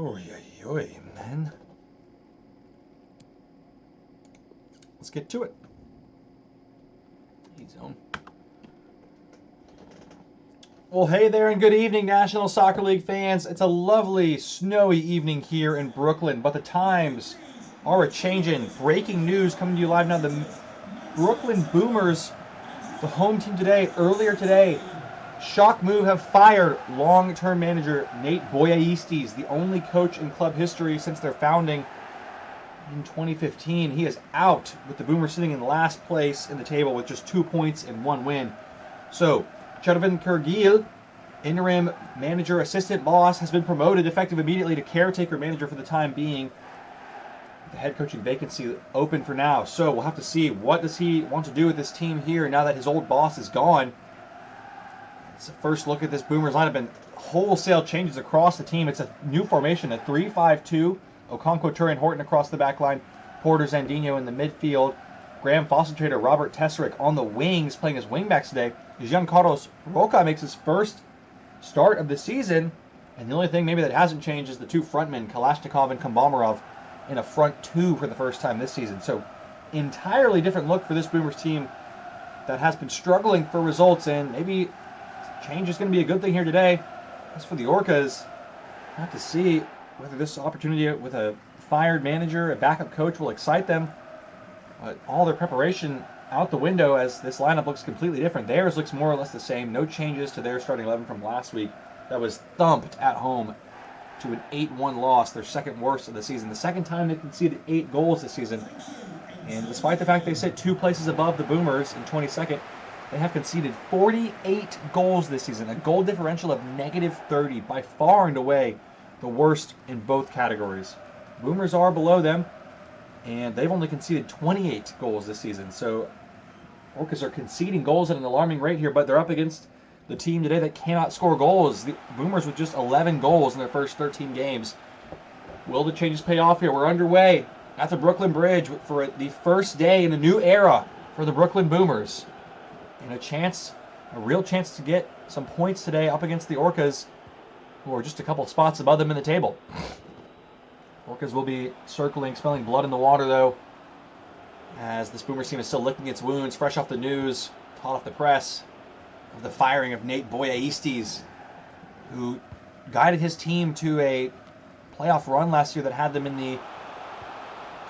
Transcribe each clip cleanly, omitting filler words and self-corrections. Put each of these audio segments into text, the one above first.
Oh, man. Let's get to it. Zone. Well, hey there and good evening, National Soccer League fans. It's a lovely, snowy evening here in Brooklyn, but the times are a-changin'. Breaking news coming to you live now. The Brooklyn Boomers, the home team earlier today, shock move, have fired long-term manager Nate Boyaistes, the only coach in club history since their founding in 2015. He is out, with the Boomers sitting in last place in the table with just 2 points and 1 win. So, Chervin Kergil, interim manager, assistant boss, has been promoted effective immediately to caretaker manager for the time being. The head coaching vacancy open for now. So we'll have to see, what does he want to do with this team here now that his old boss is gone. It's a first look at this Boomers lineup, and wholesale changes across the team. It's a new formation, a 3-5-2. Okonkwo, Turry, and Horton across the back line. Porter, Zandino in the midfield. Graham Foster-Trader, Robert Teserick on the wings, playing as wingbacks today. Giancarlos Roca makes his first start of the season, and the only thing maybe that hasn't changed is the two frontmen, Kalashnikov and Kombamarov, in a front two for the first time this season. So, entirely different look for this Boomers team that has been struggling for results, and maybe change is going to be a good thing here today. As for the Orcas, we'll have to see whether this opportunity with a fired manager, a backup coach, will excite them. All their preparation out the window, as this lineup looks completely different. Theirs looks more or less the same. No changes to their starting 11 from last week. That was thumped at home to an 8-1 loss, their second worst of the season. The second time they conceded 8 goals this season. And despite the fact they sit 2 places above the Boomers in 22nd, they have conceded 48 goals this season. A goal differential of -30, by far and away the worst in both categories. Boomers are below them, and they've only conceded 28 goals this season. So Orcas are conceding goals at an alarming rate here, but they're up against the team today that cannot score goals. The Boomers with just 11 goals in their first 13 games. Will the changes pay off here? We're underway at the Brooklyn Bridge for the first day in a new era for the Brooklyn Boomers. And a real chance to get some points today up against the Orcas, who are just a couple spots above them in the table. Orcas will be circling, smelling blood in the water, though, as this Boomers team is still licking its wounds, fresh off the news, hot off the press, of the firing of Nate Boyaistes, who guided his team to a playoff run last year that had them in the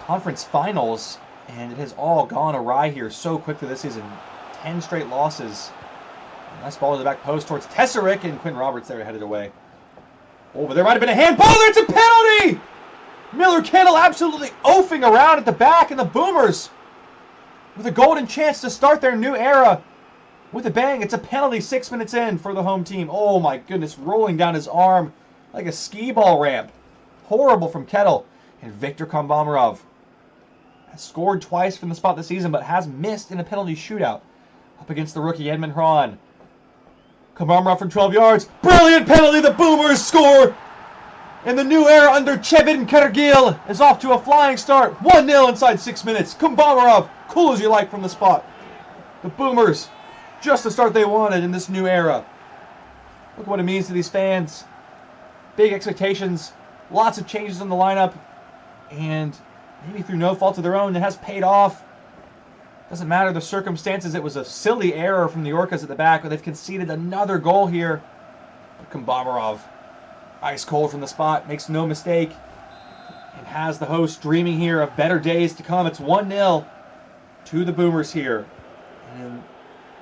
conference finals, and it has all gone awry here so quickly this season. 10 straight losses. Nice ball to the back post towards Teserick, and Quinn Roberts there headed away. Oh, but there might have been a handball there. It's a penalty! Miller Kittle absolutely oafing around at the back, and the Boomers with a golden chance to start their new era with a bang. It's a penalty 6 minutes in for the home team. Oh my goodness, rolling down his arm like a skee ball ramp. Horrible from Kettle. And Viktor Kombamarov has scored twice from the spot this season, but has missed in a penalty shootout up against the rookie Edmund Hran. Kombamarov from 12 yards. Brilliant penalty. The Boomers score. And the new era under Chervin Kergil is off to a flying start. 1-0 inside 6 minutes. Kombamarov, cool as you like from the spot. The Boomers, just the start they wanted in this new era. Look what it means to these fans. Big expectations, lots of changes in the lineup, and maybe through no fault of their own, it has paid off. Doesn't matter the circumstances. It was a silly error from the Orcas at the back, but they've conceded another goal here. Kombamarov, ice cold from the spot, makes no mistake, and has the host dreaming here of better days to come. It's 1-0 to the Boomers here. And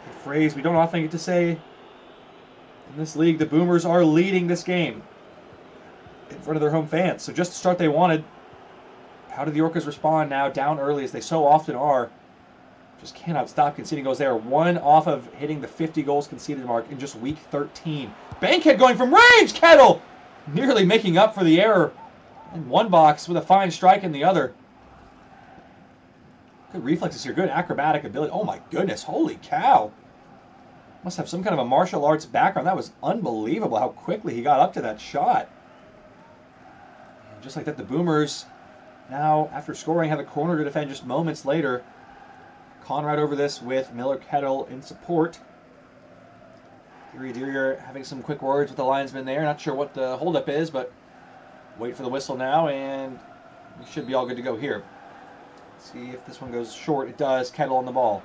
a phrase we don't often get to say in this league, the Boomers are leading this game in front of their home fans. So just the start they wanted. How do the Orcas respond now, down early as they so often are? Just cannot stop conceding goals. They are one off of hitting the 50 goals conceded mark in just week 13. Bankhead going from range. Kettle nearly making up for the error in one box with a fine strike in the other. Good reflexes here. Good acrobatic ability. Oh my goodness. Holy cow. Must have some kind of a martial arts background. That was unbelievable how quickly he got up to that shot. And just like that, the Boomers now, after scoring, have a corner to defend just moments later. Conrad over this with Miller Kettle in support. Deary having some quick words with the linesman there. Not sure what the holdup is, but Wait for the whistle now, and we should be all good to go here. Let's see if this one goes short. It does. Kettle on the ball.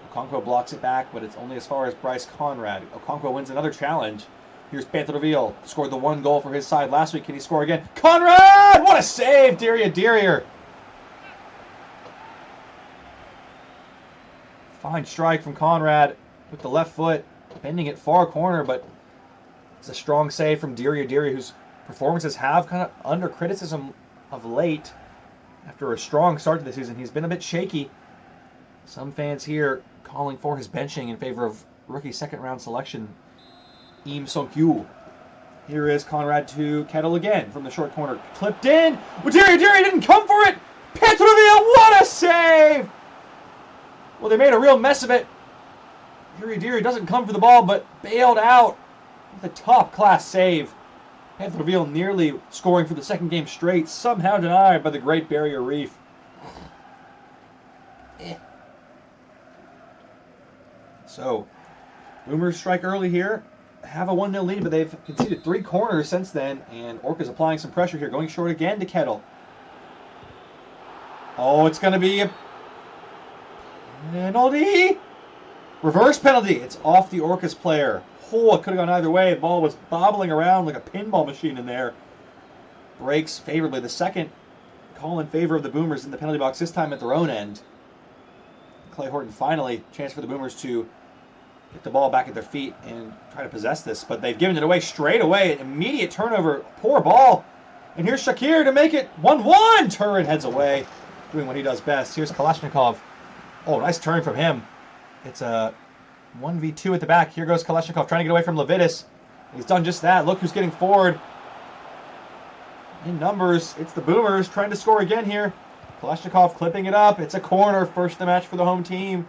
Okonkwo blocks it back, but it's only as far as Bryce Conrad. Okonkwo wins another challenge. Here's Panther DeVille. Scored the one goal for his side last week. Can he score again? Conrad! What a save! Derrier. Fine strike from Conrad with the left foot. Bending it far corner, but it's a strong save from Derrier, whose performances have kind of under criticism of late. After a strong start to the season, he's been a bit shaky. Some fans here calling for his benching in favor of rookie second-round selection, Im Sung-kyu. Here is Conrad to Kettle again from the short corner. Clipped in. Well, Derrier didn't come for it. Petroville, what a save! Well, they made a real mess of it. Derrier doesn't come for the ball, but bailed out with a top-class save. Petroville nearly scoring for the second game straight, somehow denied by the Great Barrier Reef. So, Boomers strike early here, have a 1-0 lead, but they've conceded 3 corners since then, and Orcas applying some pressure here, going short again to Kettle. Oh, it's going to be a penalty? Reverse penalty. It's off the Orcas player. Oh, it could have gone either way. The ball was bobbling around like a pinball machine in there. Breaks favorably. The second call in favor of the Boomers in the penalty box, this time at their own end. Clay Horton finally, chance for the Boomers to get the ball back at their feet and try to possess this, but they've given it away straight away. An immediate turnover, poor ball. And here's Shakir to make it 1-1. Turin heads away, doing what he does best. Here's Kalashnikov. Oh, nice turn from him. It's a 1v2 at the back. Here goes Kalashnikov trying to get away from Levitas. He's done just that. Look who's getting forward. In numbers, it's the Boomers trying to score again here. Kalashnikov clipping it up. It's a corner. First of the match for the home team.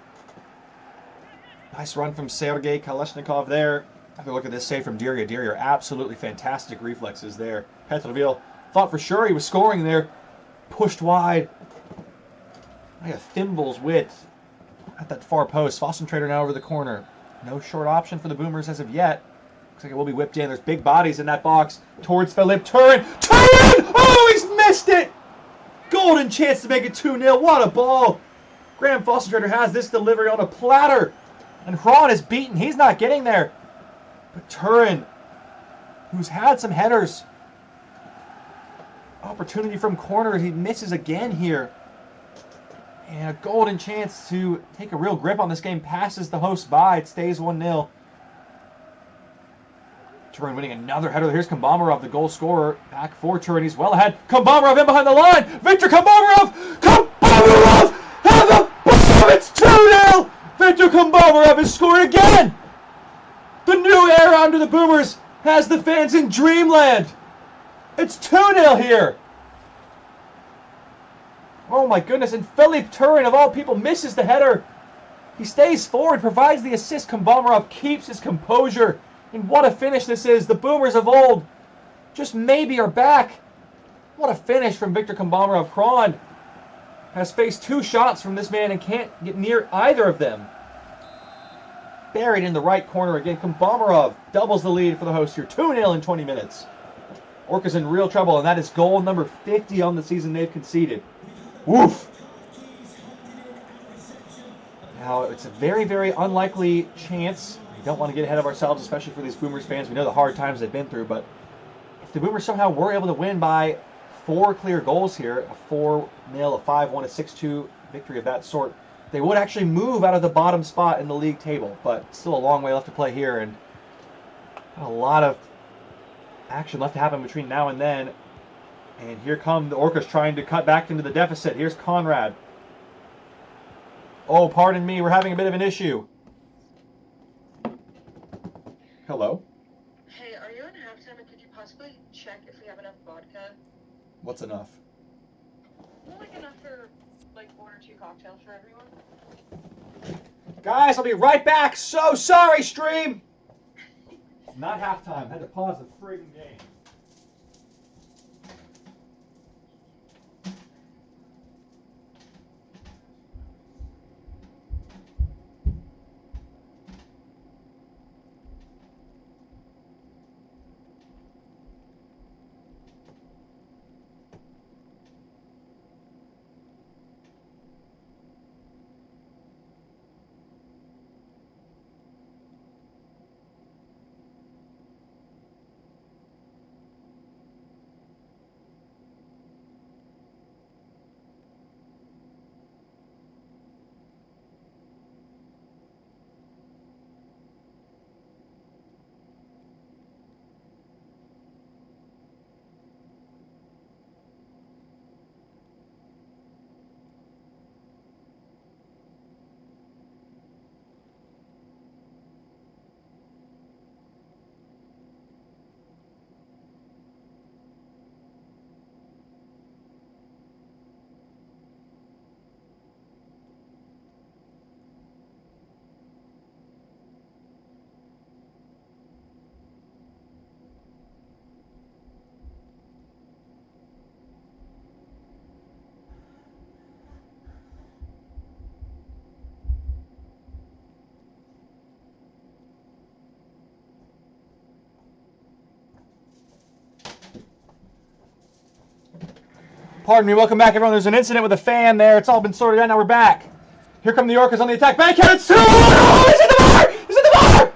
Nice run from Sergei Kalashnikov there. Have a look at this save from Derrier. Absolutely fantastic reflexes there. Petroville thought for sure he was scoring there. Pushed wide. Like a thimble's width at that far post. Fossen-Trader now over the corner. No short option for the Boomers as of yet. Looks like it will be whipped in. There's big bodies in that box towards Philippe Turin. Oh, he's missed it! Golden chance to make it 2-0. What a ball! Graham Fossen-Trader has this delivery on a platter. And Hron is beaten. He's not getting there. But Turin, who's had some headers. Opportunity from corner. He misses again here. And a golden chance to take a real grip on this game. Passes the host by. It stays 1-0. Turin winning another header. Here's Kombamarov, the goal scorer. Back for Turin. He's well ahead. Kombamarov in behind the line. Victor Kombamarov! Kombamarov! Have the ball! It's 2-0! Victor Kombamarov has scored again! The new era under the Boomers has the fans in dreamland. It's 2-0 here. Oh my goodness, and Philippe Turin, of all people, misses the header. He stays forward, provides the assist. Kombamarov keeps his composure. And what a finish this is. The Boomers of old just maybe are back. What a finish from Victor Kombamarov. Hron has faced 2 shots from this man and can't get near either of them. Buried in the right corner again. Kombamarov doubles the lead for the host here. 2-0 in 20 minutes. Orcas in real trouble, and that is goal number 50 on the season they've conceded. Woof! Now, it's a very, very unlikely chance. We don't want to get ahead of ourselves, especially for these Boomers fans. We know the hard times they've been through, but if the Boomers somehow were able to win by 4 clear goals here, a 4-0, a 5-1, a 6-2 victory of that sort, they would actually move out of the bottom spot in the league table, but still a long way left to play here, and a lot of action left to happen between now and then. And here come the Orcas trying to cut back into the deficit. Here's Conrad. Oh, pardon me, we're having a bit of an issue. Hello? Hey, are you in halftime, and could you possibly check if we have enough vodka? What's enough? Well, like enough for like 1 or 2 cocktails for everyone. Guys, I'll be right back. So sorry, stream. It's not halftime. I had to pause the friggin' game. Pardon me, welcome back everyone. There's an incident with a fan there. It's all been sorted out, now we're back. Here come the Orcas on the attack. Backhand, it's 2-1! Oh, he's in the bar! He's in the bar!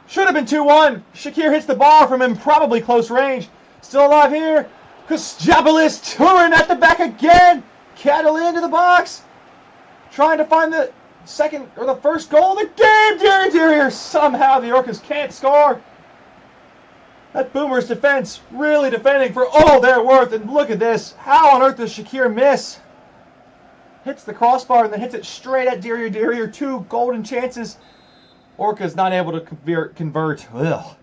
Should have been 2-1. Shakir hits the ball from improbably close range. Still alive here. Kostjabelis touring at the back again. Kettle into the box. Trying to find the second or the first goal of the game. Dear. Somehow the Orcas can't score. That Boomers defense really defending for all their worth. And look at this. How on earth does Shakir miss? Hits the crossbar and then hits it straight at Dear. 2 golden chances. Orcas not able to convert. Ugh.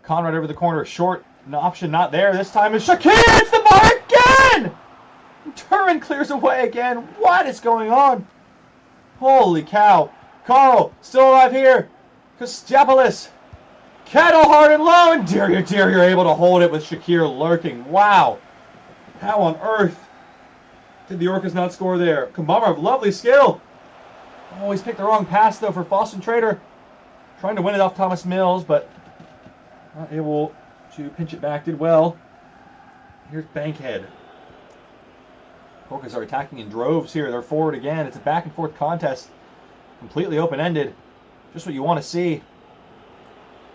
Conrad over the corner. Short. An option not there. This time is Shakir. Hits the bar again. Turin clears away again. What is going on? Holy cow. Carl still alive here. Kostjabelis. Kettle hard and low, and Dear able to hold it with Shakir lurking. Wow. How on earth did the Orcas not score there? Kombamarov, lovely skill. Oh, he's picked the wrong pass, though, for Boston Trader. Trying to win it off Thomas Mills, but not able to pinch it back. Did well. Here's Bankhead. Orcas are attacking in droves here. They're forward again. It's a back-and-forth contest. Completely open-ended. Just what you want to see.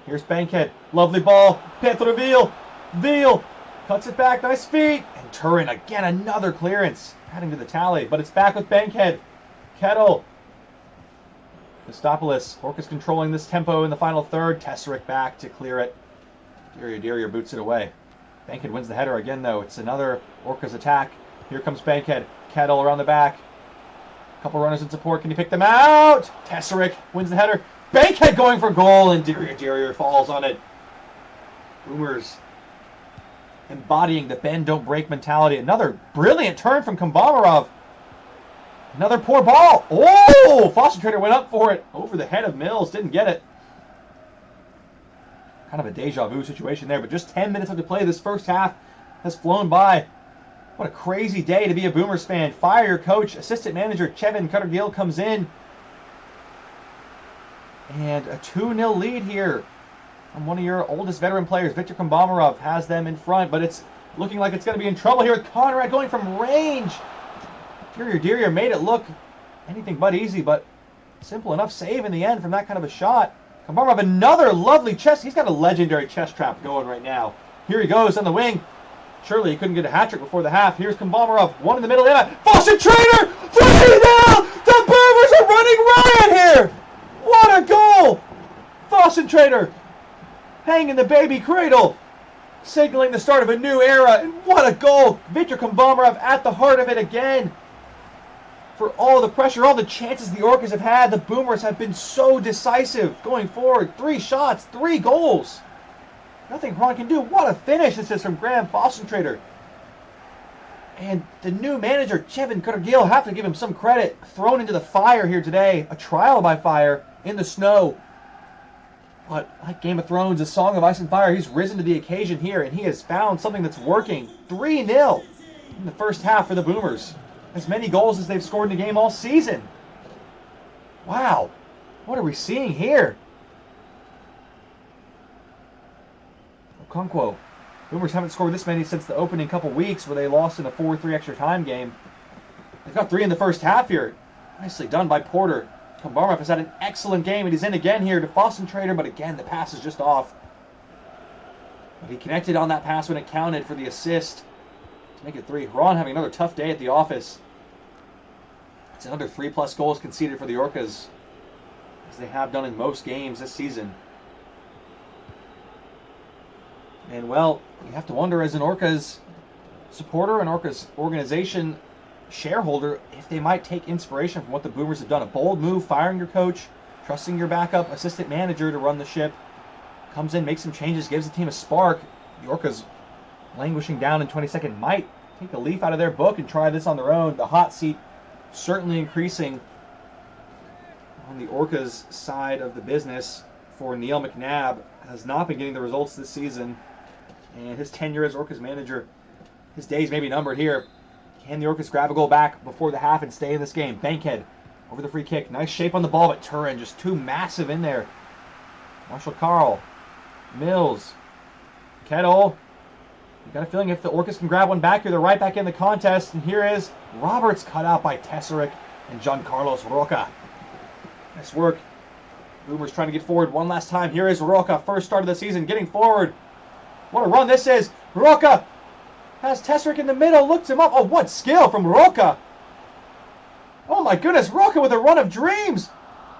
Here's Bankhead. Lovely ball. Petro Veal cuts it back. Nice feet. And Turin again. Another clearance. Adding to the tally. But it's back with Bankhead. Kettle. Kostopoulos. Orcas controlling this tempo in the final third. Tesserick back to clear it. Dear boots it away. Bankhead wins the header again, though. It's another Orcas attack. Here comes Bankhead. Kettle around the back. Couple runners in support. Can you pick them out? Tesserick wins the header. Bankhead going for goal, and Dear falls on it. Boomers embodying the bend, don't break mentality. Another brilliant turn from Kombamarov. Another poor ball. Oh! Foster Trader went up for it. Over the head of Mills. Didn't get it. Kind of a deja vu situation there, but just 10 minutes left to play. This first half has flown by. What a crazy day to be a Boomers fan. Fire your coach. Assistant manager Chevin Cuttergill comes in. And a 2-0 lead here from one of your oldest veteran players. Viktor Kombamarov has them in front, but it's looking like it's going to be in trouble here with Conrad going from range. Dear made it look anything but easy, but simple enough save in the end from that kind of a shot. Kombamarov, another lovely chest. He's got a legendary chest trap going right now. Here he goes on the wing. Surely he couldn't get a hat trick before the half. Here's Kombamarov, one in the middle. Boston Trader! 3-0! The Boomers are running riot here! What a goal! Boston Trader hanging the baby cradle, signaling the start of a new era. And what a goal! Viktor Kombamarov at the heart of it again. For all the pressure, all the chances the Orcas have had, the Boomers have been so decisive going forward. 3 shots, 3 goals. Nothing Ron can do. What a finish this is from Graham Boston Trader. And the new manager, Chevin Cuttergill, have to give him some credit. Thrown into the fire here today. A trial by fire in the snow. But like Game of Thrones, A Song of Ice and Fire, he's risen to the occasion here, and he has found something that's working. 3-0 in the first half for the Boomers. As many goals as they've scored in the game all season. Wow. What are we seeing here? Okonkwo. Boomers haven't scored this many since the opening couple weeks where they lost in a 4-3 extra time game. They've got 3 in the first half here. Nicely done by Porter. Kombamarov has had an excellent game, and he's in again here to Boston Trader, but again, the pass is just off. But he connected on that pass when it counted for the assist to make it 3. Ron having another tough day at the office. It's another 3+ goals conceded for the Orcas, as they have done in most games this season. And, well, you have to wonder as an Orcas supporter, an Orcas organization shareholder, if they might take inspiration from what the Boomers have done. A bold move, firing your coach, trusting your backup assistant manager to run the ship. Comes in, makes some changes, gives the team a spark. The Orcas, languishing down in 22nd, might take a leaf out of their book and try this on their own. The hot seat certainly increasing on the Orcas side of the business for Neil McNabb. Has not been getting the results this season. And his tenure as Orcas manager, his days may be numbered here. Can the Orcas grab a goal back before the half and stay in this game? Bankhead over the free kick. Nice shape on the ball, but Turin just too massive in there. Marshall Carl. Mills. Kettle. You got a feeling if the Orcas can grab one back here, they're right back in the contest. And here is Roberts cut out by Tesseric and Giancarlos Roca. Nice work. Boomers trying to get forward one last time. Here is Roca, first start of the season, getting forward. What a run this is. Roca has Tesseric in the middle, looks him up. Oh, what skill from Roca. Oh my goodness, Roca with a run of dreams.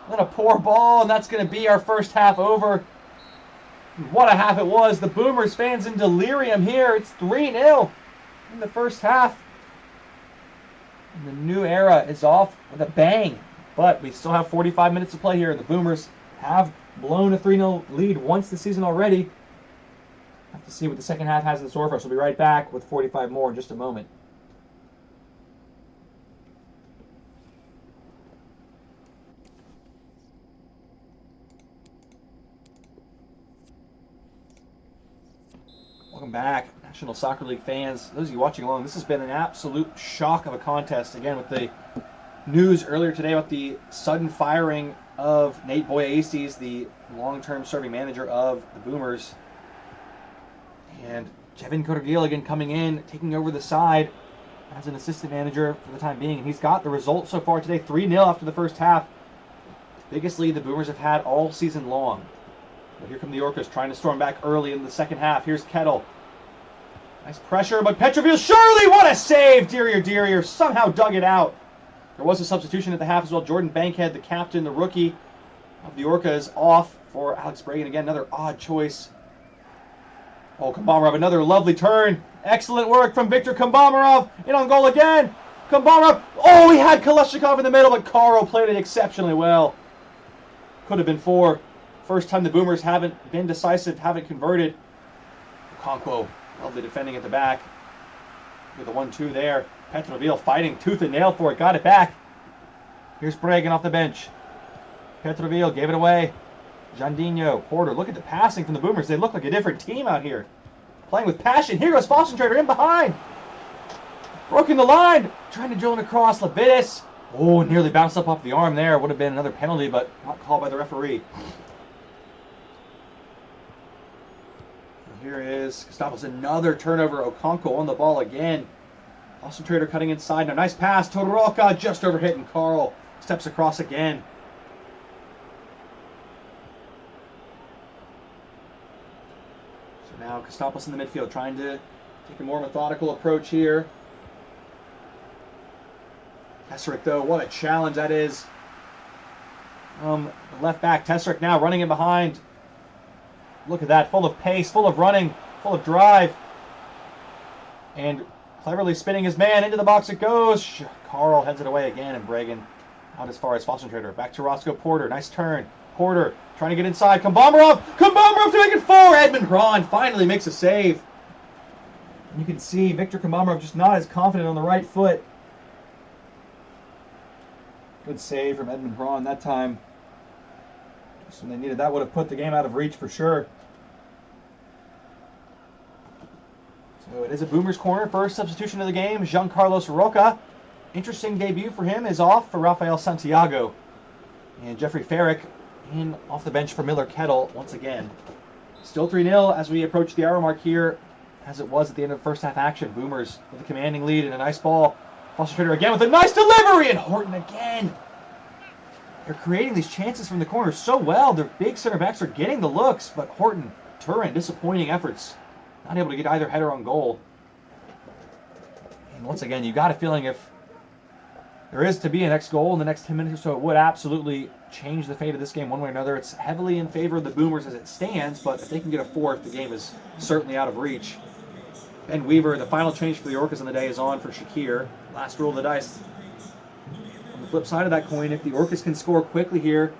Then a poor ball, and that's going to be our first half over. What a half it was. The Boomers fans in delirium here. It's 3-0 in the first half. And the new era is off with a bang. But we still have 45 minutes to play here. The Boomers have blown a 3-0 lead once this season already. Have to see what the second half has in store for us. We'll be right back with 45 more in just a moment. Welcome back, National Soccer League fans. Those of you watching along, this has been an absolute shock of a contest. Again, with the news earlier today about the sudden firing of Nate Boyaces, the long-term serving manager of the Boomers. And Kevin Corgil again coming in, taking over the side as an assistant manager for the time being. And he's got the result so far today, 3-0 after the first half. Biggest lead the Boomers have had all season long. But here come the Orcas trying to storm back early in the second half. Here's Kettle. Nice pressure, but Petroville, surely, what a save! Dirier somehow dug it out. There was a substitution at the half as well. Jordan Bankhead, the captain, the rookie of the Orcas, off for Alex Bragan. Again, another odd choice. Oh, Kambamarov, another lovely turn. Excellent work from Victor Kambamarov. In on goal again. Kambamarov. Oh, he had Kalashnikov in the middle, but Caro played it exceptionally well. Could have been 4. First time the Boomers haven't been decisive, haven't converted. Okonkwo, lovely defending at the back. With the 1-2 there. Petroville fighting tooth and nail for it, got it back. Here's Bragan off the bench. Petroville gave it away. Jandinho, Porter, look at the passing from the Boomers. They look like a different team out here. Playing with passion. Here goes Foster in behind. Broken the line. Trying to drill it across. Levitas. Oh, nearly bounced up off the arm there. Would have been another penalty, but not called by the referee. Here is Kostopoulos, another turnover. Okonkwo on the ball again. Austin Trader cutting inside. Now, nice pass. Todoroka just overhit, and Carl steps across again. So now Kostopoulos in the midfield, trying to take a more methodical approach here. Tesseric, though, what a challenge that is. Left back, Tesseric now running in behind. Look at that, full of pace, full of running, full of drive. And cleverly spinning his man into the box it goes. Carl heads it away again, and Bragan out as far as Foster. Back to Roscoe Porter, nice turn. Porter trying to get inside. Kambamarov to make it 4. Edmund Braun finally makes a save. And you can see Victor Kambamarov just not as confident on the right foot. Good save from Edmund Braun that time. Just when they needed that, would have put the game out of reach for sure. So it is a Boomers corner. First substitution of the game, Giancarlos Roca. Interesting debut for him is off for Rafael Santiago. And Jeffrey Farrick in off the bench for Miller Kettle once again. Still 3-0 as we approach the hour mark here, as it was at the end of the first half action. Boomers with a commanding lead and a nice ball. Foster Trader again with a nice delivery, and Horton again. They're creating these chances from the corner so well. Their big center backs are getting the looks, but Horton, Turin, disappointing efforts. Not able to get either header on goal. And once again, you got a feeling if there is to be a next goal in the next 10 minutes or so, it would absolutely change the fate of this game one way or another. It's heavily in favor of the Boomers as it stands, but if they can get a 4th, the game is certainly out of reach. Ben Weaver, the final change for the Orcas on the day, is on for Shakir. Last roll of the dice. On the flip side of that coin, if the Orcas can score quickly here,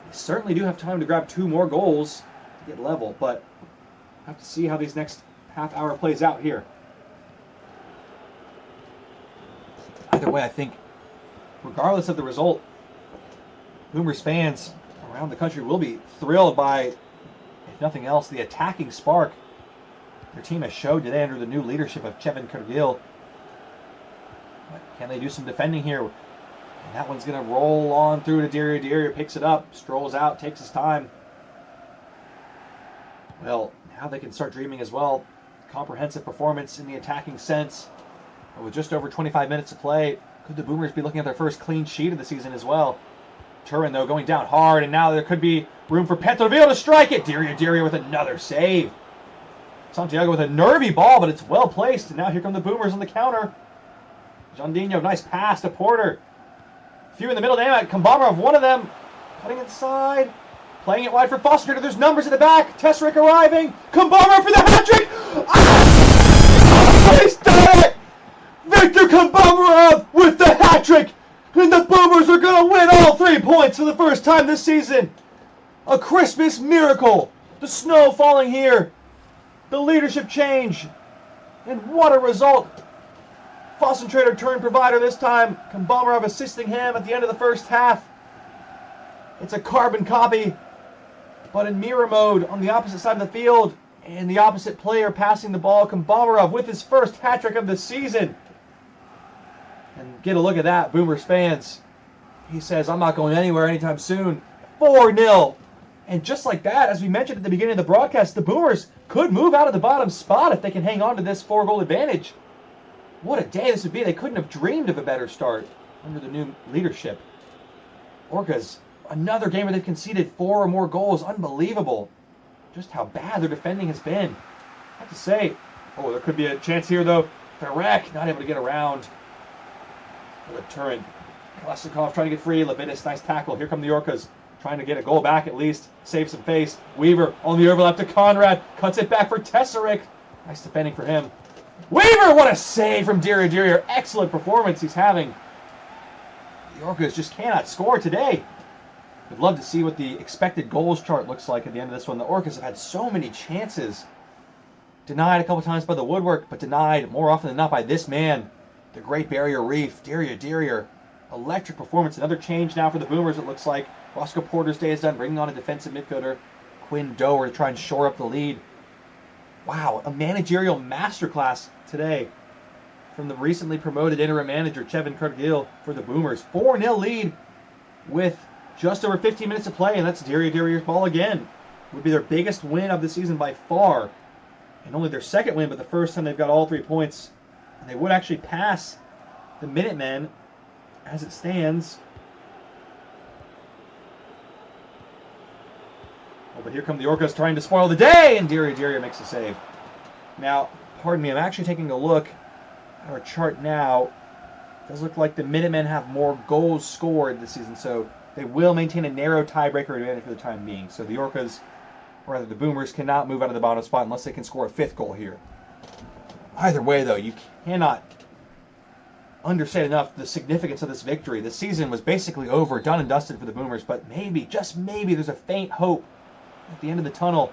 they certainly do have time to grab 2 more goals to get level, but have to see how these next half hour plays out here. Either way, I think, regardless of the result, Boomers fans around the country will be thrilled by, if nothing else, the attacking spark their team has showed today under the new leadership of Kevin Corgil. But can they do some defending here? And that one's going to roll on through to Dirier. Dirier picks it up, strolls out, takes his time. Well, now they can start dreaming as well. comprehensive performance in the attacking sense. But with just over 25 minutes to play, could the Boomers be looking at their first clean sheet of the season as well? Turin, though, going down hard, and now there could be room for Petrovil to strike it. Diria with another save. Santiago with a nervy ball, but it's well placed. And now here come the Boomers on the counter. Jandinho, nice pass to Porter. Few in the middle, damn it. Kambamarov, one of them. Cutting inside. Playing it wide for Foster. There's numbers in the back. Tesrick arriving. Kambamarov for the hat-trick. Ah! He's done it! Victor Kambamarov with the hat-trick. And the Boomers are going to win all 3 points for the first time this season. A Christmas miracle. The snow falling here. The leadership change. And what a result. Foster turn provider this time. Kambamarov assisting him at the end of the first half. It's a carbon copy, but in mirror mode on the opposite side of the field. And the opposite player passing the ball. Kambamarov with his first hat-trick of the season. And get a look at that, Boomers fans. He says, I'm not going anywhere anytime soon. 4-0. And just like that, as we mentioned at the beginning of the broadcast, the Boomers could move out of the bottom spot if they can hang on to this 4-goal advantage. What a day this would be. They couldn't have dreamed of a better start under the new leadership. Orcas, another game where they've conceded 4 or more goals. Unbelievable. Just how bad their defending has been. I have to say, there could be a chance here, though. Ferrek not able to get around. Turin. Kalashnikov trying to get free. Levitas, nice tackle. Here come the Orcas. Trying to get a goal back at least. Save some face. Weaver on the overlap to Conrad. Cuts it back for Tesaric. Nice defending for him. Weaver, what a save from Diria. Excellent performance he's having. The Orcas just cannot score today. We'd love to see what the expected goals chart looks like at the end of this one. The Orcas have had so many chances. Denied a couple times by the woodwork, but denied more often than not by this man. The Great Barrier Reef, Diria. Electric performance. Another change now for the Boomers, it looks like. Roscoe Porter's day is done, bringing on a defensive midfielder, Quinn Dower, to try and shore up the lead. Wow, a managerial masterclass today from the recently promoted interim manager, Chevin Cargill, for the Boomers. 4-0 lead with just over 15 minutes to play, and that's Diria's ball again. It would be their biggest win of the season by far, and only their second win, but the first time they've got all 3 points. And they would actually pass the Minutemen as it stands. But here come the Orcas trying to spoil the day, and Diria makes a save. Now, pardon me, I'm actually taking a look at our chart now. It does look like the Minutemen have more goals scored this season, so they will maintain a narrow tiebreaker advantage for the time being. So the Orcas, or rather the Boomers, cannot move out of the bottom spot unless they can score a 5th goal here. Either way, though, you cannot understate enough the significance of this victory. The season was basically over, done and dusted for the Boomers, but maybe, just maybe, there's a faint hope at the end of the tunnel.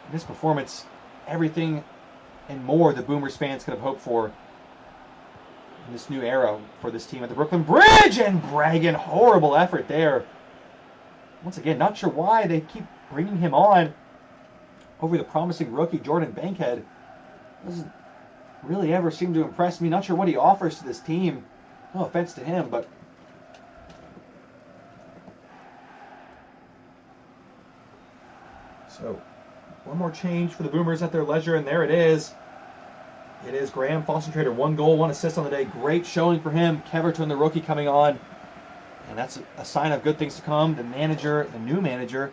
In this performance, everything and more the Boomers fans could have hoped for in this new era for this team at the Brooklyn Bridge. And Bragan, horrible effort there. Once again, not sure why they keep bringing him on over the promising rookie Jordan Bankhead. Doesn't really ever seem to impress me. Not sure what he offers to this team. No offense to him, but so one more change for the Boomers at their leisure, and there it is. It is Graham Foster, 1 goal, 1 assist on the day. Great showing for him. Keverton, the rookie, coming on, and that's a sign of good things to come. The new manager,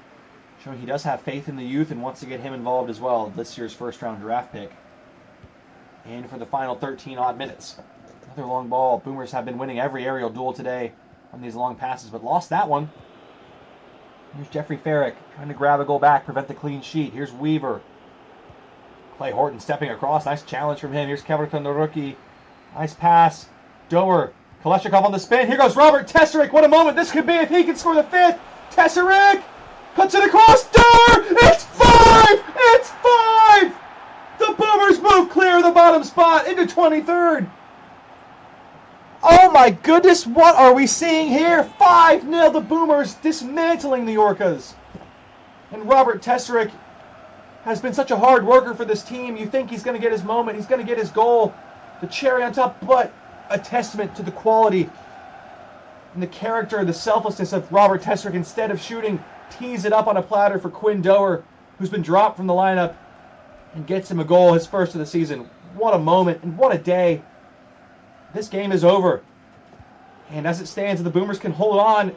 showing he does have faith in the youth and wants to get him involved as well. This year's first-round draft pick. And for the final 13-odd minutes, another long ball. Boomers have been winning every aerial duel today on these long passes, but lost that one. Here's Jeffrey Ferrick trying to grab a goal back, prevent the clean sheet. Here's Weaver. Clay Horton stepping across. Nice challenge from him. Here's Keverton, the rookie. Nice pass. Dower. Kalashnikov on the spin. Here goes Robert Tesaric. What a moment this could be if he can score the 5th. Tesaric cuts it across. Dower! It's 5! It's 5! The Boomers move clear of the bottom spot into 23rd. Oh my goodness, what are we seeing here? 5-0, the Boomers dismantling the Orcas. And Robert Tesaric has been such a hard worker for this team. You think he's going to get his moment, he's going to get his goal, the cherry on top, but a testament to the quality and the character, the selflessness of Robert Tesaric. Instead of shooting, tees it up on a platter for Quinn Dower, who's been dropped from the lineup. and gets him a goal, his first of the season. What a moment and what a day. This game is over. And as it stands, if the Boomers can hold on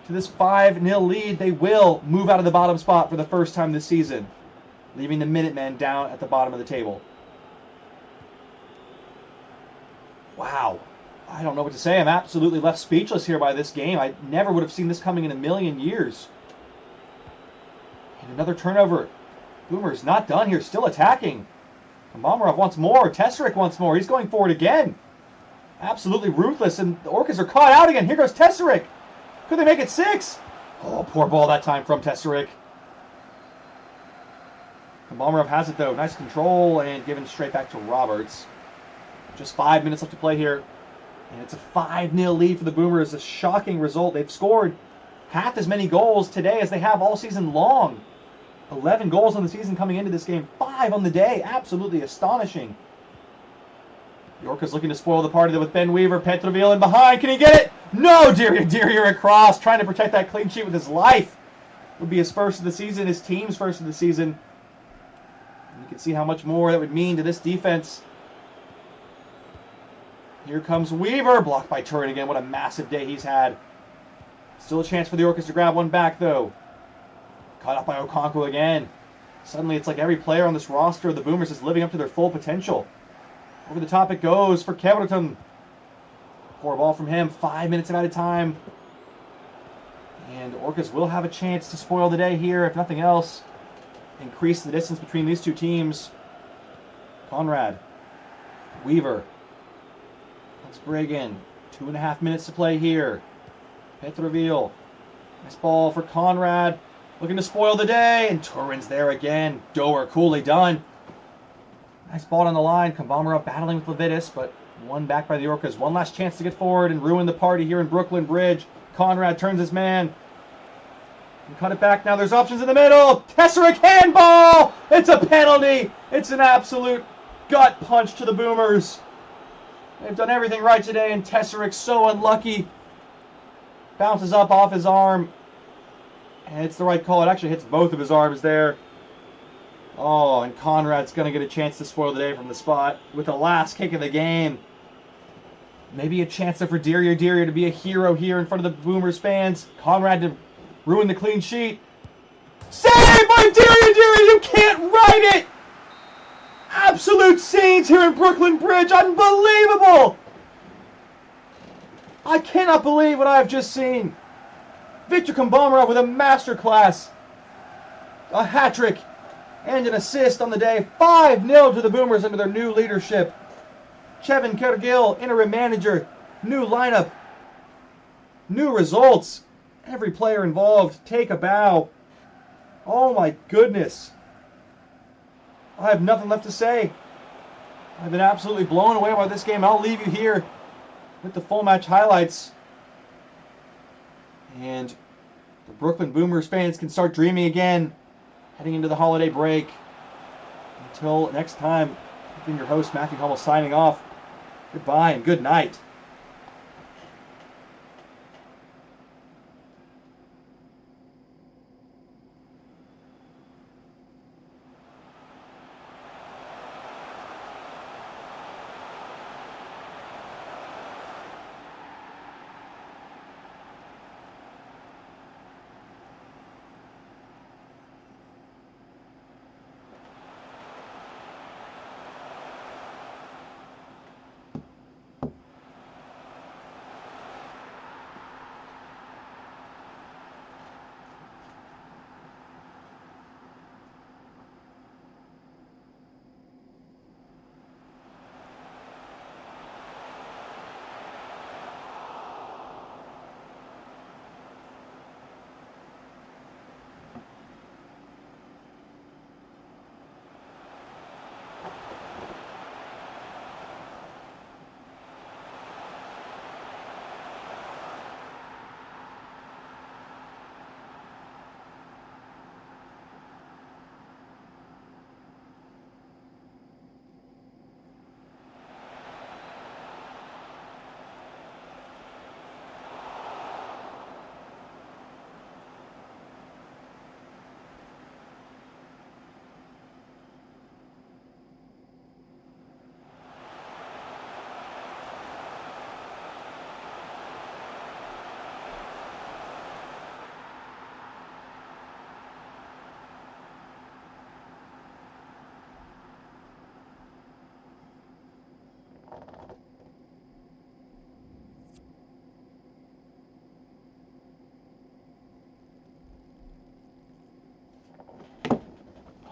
to this 5-0 lead, they will move out of the bottom spot for the first time this season, leaving the Minutemen down at the bottom of the table. Wow. I don't know what to say. I'm absolutely left speechless here by this game. I never would have seen this coming in a million years. And another turnover. Boomers not done here, still attacking. Komarov wants more. Tesserik wants more. He's going forward again. Absolutely ruthless, and the Orcas are caught out again. Here goes Tesserik. Could they make it 6? Oh, poor ball that time from Tesserik. Komarov has it, though. Nice control, and given straight back to Roberts. Just 5 minutes left to play here. And it's a 5-0 lead for the Boomers. A shocking result. They've scored half as many goals today as they have all season long. 11 goals on the season coming into this game. 5 on the day. Absolutely astonishing. The Orcas looking to spoil the party there with Ben Weaver. Petroville in behind. Can he get it? No! Dirrier across. Trying to protect that clean sheet with his life. Would be his first of the season. His team's first of the season. And you can see how much more that would mean to this defense. Here comes Weaver. Blocked by Turin again. What a massive day he's had. Still a chance for the Orcas to grab one back, though. Caught up by Okonkwo again. Suddenly, it's like every player on this roster of the Boomers is living up to their full potential. Over the top it goes for Keverton. Poor ball from him. 5 minutes of added time. And Orcas will have a chance to spoil the day here, if nothing else. Increase the distance between these two teams. Conrad. Weaver. Let's bring in. 2.5 minutes to play here. Petroville. Nice ball for Conrad. Looking to spoil the day. And Turin's there again. Doer, coolly done. Nice ball on the line. Komarov battling with Levitas, but one back by the Orcas. One last chance to get forward and ruin the party here in Brooklyn Bridge. Conrad turns his man. And cut it back. Now there's options in the middle. Tesserik handball! It's a penalty. It's an absolute gut punch to the Boomers. They've done everything right today, and Tesserik's so unlucky. Bounces up off his arm. And it's the right call. It actually hits both of his arms there. Oh, and Conrad's going to get a chance to spoil the day from the spot with the last kick of the game. Maybe a chance there for Dirrier to be a hero here in front of the Boomers fans. Conrad to ruin the clean sheet. Saved by Dirrier! You can't write it! Absolute scenes here in Brooklyn Bridge. Unbelievable! I cannot believe what I've just seen. Victor Komarov with a masterclass. A hat trick and an assist on the day. 5-0 to the Boomers under their new leadership. Chevin Kergil, interim manager. New lineup. New results. Every player involved. Take a bow. Oh my goodness. I have nothing left to say. I've been absolutely blown away by this game. I'll leave you here with the full match highlights. And the Brooklyn Boomers fans can start dreaming again, heading into the holiday break. Until next time, I've been your host, Matthew Hummel, signing off. Goodbye and good night.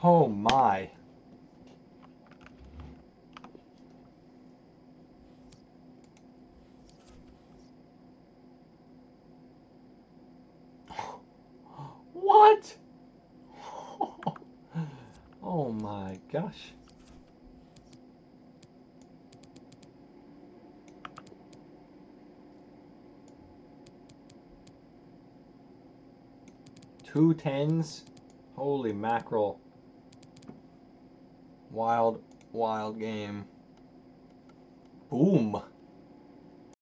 Oh my. What? Oh my gosh. Two tens? Holy mackerel. Wild, wild game. Boom.